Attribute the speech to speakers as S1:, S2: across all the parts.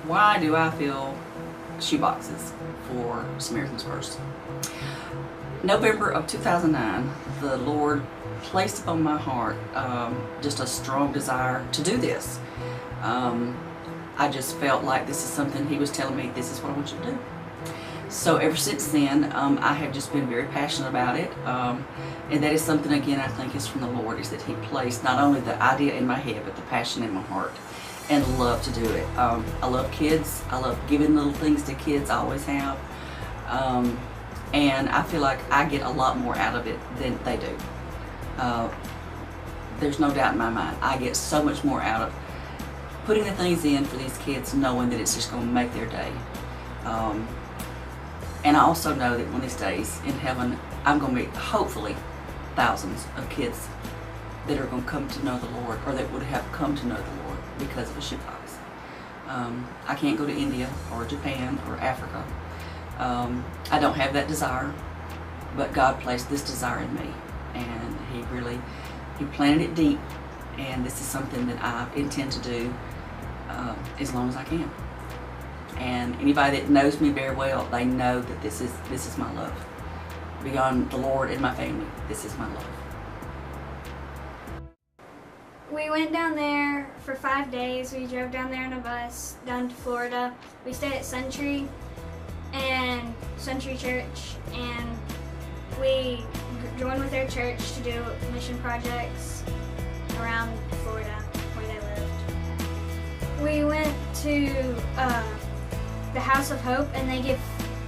S1: Why do I fill shoeboxes for Samaritan's Purse? November of 2009, the Lord placed upon my heart just a strong desire to do this. I just felt like this is something He was telling me, this is what I want you to do. So ever since then, I have just been very passionate about it. And that is something, again, I think is from the Lord, is that He placed not only the idea in my head, but the passion in my heart, and love to do it. I love kids. I love giving little things to kids. I always have. And I feel like I get a lot more out of it than they do. There's no doubt in my mind. I get so much more out of putting the things in for these kids, knowing that it's just going to make their day. And I also know that one of these days in heaven, I'm going to meet, hopefully, thousands of kids that are going to come to know the Lord, or that would have come to know the Lord because of a shoebox. I can't go to India or Japan or Africa. I don't have that desire, but God placed this desire in me, and He planted it deep, and this is something that I intend to do as long as I can. And anybody that knows me very well, they know that this is my love. Beyond the Lord and my family, this is my love.
S2: We went down there for 5 days. We drove down there in a bus down to Florida. We stayed at Century Church, and we joined with their church to do mission projects around Florida where they lived. We went to the House of Hope, and they give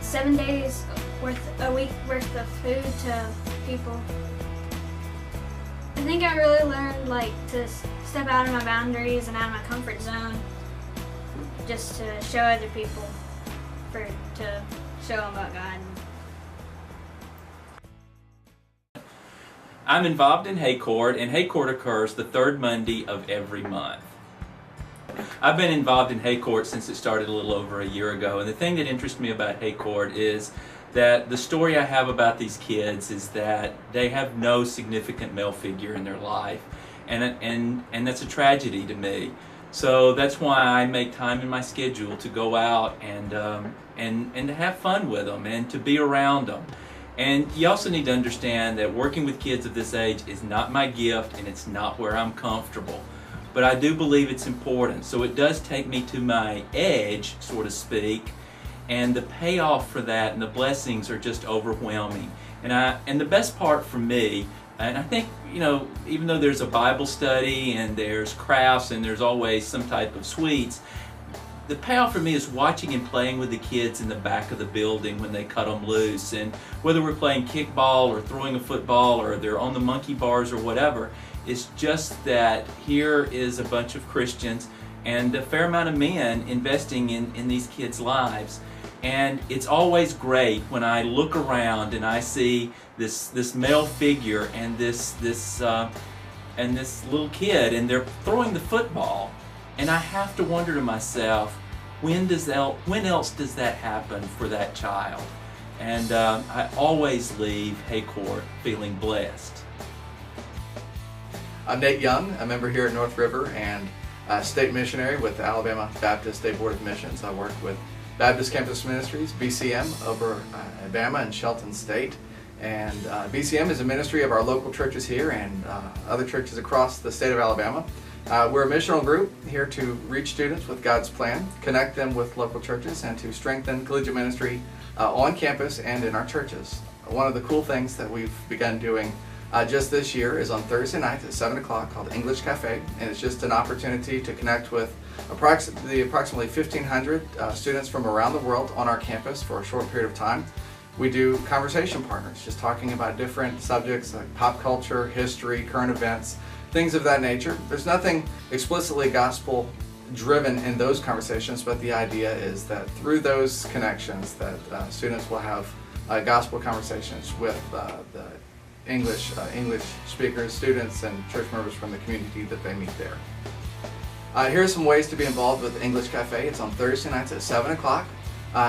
S2: 7 days a week worth of food to people. I think I really learned to step out of my boundaries and out of my comfort zone, just to show other people, to show them about God.
S3: I'm involved in Haycourt, and Haycourt occurs the third Monday of every month. I've been involved in Haycourt since it started a little over a year ago, and the thing that interests me about Haycourt is that the story I have about these kids is that they have no significant male figure in their life, and that's a tragedy to me. So that's why I make time in my schedule to go out and to have fun with them and to be around them. And you also need to understand that working with kids of this age is not my gift, and it's not where I'm comfortable. But I do believe it's important. So it does take me to my edge, so to speak, and the payoff for that and the blessings are just overwhelming. And the best part for me, and I think, even though there's a Bible study and there's crafts and there's always some type of sweets, the payoff for me is watching and playing with the kids in the back of the building when they cut them loose. And whether we're playing kickball or throwing a football or they're on the monkey bars or whatever, it's just that here is a bunch of Christians and a fair amount of men investing in these kids' lives. And it's always great when I look around and I see this male figure and this little kid, and they're throwing the football, and I have to wonder to myself, when else does that happen for that child? And I always leave Haycourt feeling blessed.
S4: I'm Nate Young, a member here at North River and state missionary with the Alabama Baptist State Board of Missions. I work with Baptist Campus Ministries, BCM, over Alabama and Shelton State. And BCM is a ministry of our local churches here and other churches across the state of Alabama. We're a missional group here to reach students with God's plan, connect them with local churches, and to strengthen collegiate ministry on campus and in our churches. One of the cool things that we've begun doing just this year is on Thursday nights at 7 o'clock called English Cafe, and it's just an opportunity to connect with approximately 1,500 students from around the world on our campus for a short period of time. We do conversation partners, just talking about different subjects like pop culture, history, current events, things of that nature. There's nothing explicitly gospel driven in those conversations, but the idea is that through those connections that students will have gospel conversations with the English speakers, students, and church members from the community that they meet there. Here are some ways to be involved with English Cafe. It's on Thursday nights at 7 o'clock.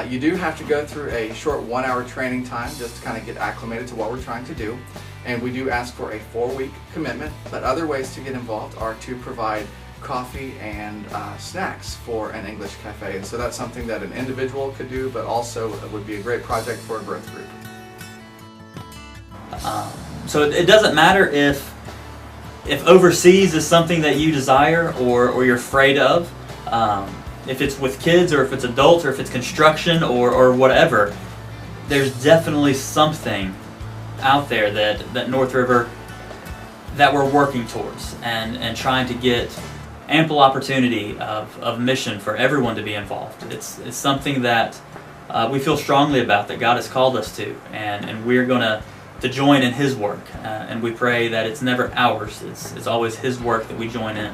S4: You do have to go through a short 1-hour training time just to kind of get acclimated to what we're trying to do. And we do ask for a 4-week commitment, but other ways to get involved are to provide coffee and snacks for an English cafe. And so that's something that an individual could do, but also it would be a great project for a growth group.
S5: So it doesn't matter if overseas is something that you desire or you're afraid of, if it's with kids or if it's adults or if it's construction or whatever, there's definitely something out there that North River, that we're working towards and trying to get ample opportunity of mission for everyone to be involved. It's something that we feel strongly about, that God has called us to, and we're going to join in His work, and we pray that it's never ours, it's always His work that we join in.